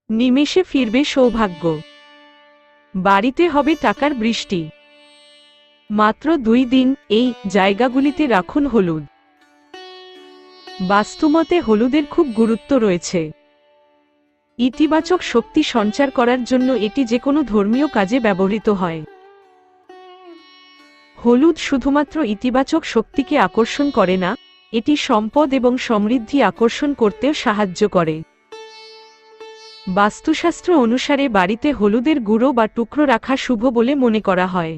নিমেষে ফিরবে সৌভাগ্য, বাড়িতে হবে টাকার বৃষ্টি। মাত্র 2 দিন এই জায়গাগুলিতে রাখুন হলুদ। বাস্তুমতে হলুদের খুব গুরুত্ব রয়েছে। ইতিবাচক শক্তি সঞ্চার করার জন্য এটি যে কোনো ধর্মীয় কাজে ব্যবহৃত হয়। হলুদ শুধুমাত্র ইতিবাচক শক্তিকে আকর্ষণ করে না, এটি সম্পদ এবং সমৃদ্ধি আকর্ষণ করতেও সাহায্য করে। বাস্তুশাস্ত্র অনুসারে বাড়িতে হলুদের গুঁড়ো বা টুকরো রাখা শুভ বলে মনে করা হয়।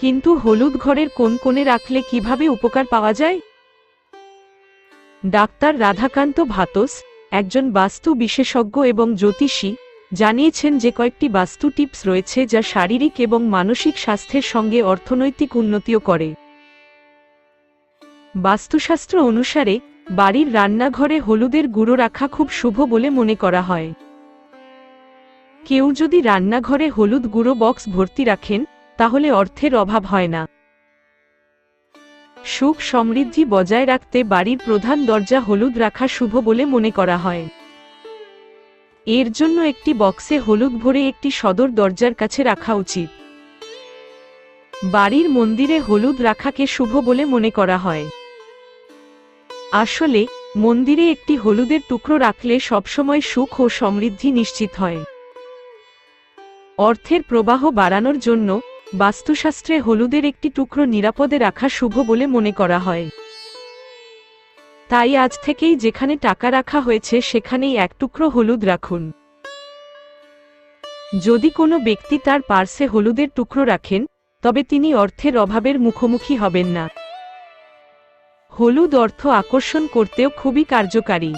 কিন্তু হলুদ ঘরের কোন কোণে রাখলে কিভাবে উপকার পাওয়া যায়? ডাক্তার রাধাকান্ত ভাতোস, একজন বাস্তু বিশেষজ্ঞ এবং জ্যোতিষী, জানিয়েছেন যে কয়েকটি বাস্তু টিপস রয়েছে যা শারীরিক এবং মানসিক স্বাস্থ্যের সঙ্গে অর্থনৈতিক উন্নতিও করে। বাস্তুশাস্ত্র অনুসারে বাড়ির রান্নাঘরে হলুদের গুঁড়ো রাখা খুব শুভ বলে মনে করা হয়। কেউ যদি রান্নাঘরে হলুদ গুঁড়ো বক্স ভর্তি রাখেন, তাহলে অর্থের অভাব হয় না। সুখ সমৃদ্ধি বজায় রাখতে বাড়ির প্রধান দরজা হলুদ রাখা শুভ বলে মনে করা হয়। এর জন্য একটি বক্সে হলুদ ভরে একটি সদর দরজার কাছে রাখা উচিত। বাড়ির মন্দিরে হলুদ রাখাকে শুভ বলে মনে করা হয়। আসলে মন্দিরে একটি হলুদের টুকরো রাখলে সবসময় সুখ ও সমৃদ্ধি নিশ্চিত হয়। অর্থের প্রবাহ বাড়ানোর জন্য বাস্তুশাস্ত্রে হলুদের একটি টুকরো নিরাপদে রাখা শুভ বলে মনে করা হয়। তাই আজ থেকেই যেখানে টাকা রাখা হয়েছে সেখানেই এক টুকরো হলুদ রাখুন। যদি কোনো ব্যক্তি তার পার্সে হলুদের টুকরো রাখেন, তবে তিনি অর্থের অভাবের মুখোমুখি হবেন না। হলুদ অর্থ আকর্ষণ করতেও খুবই কার্যকারী।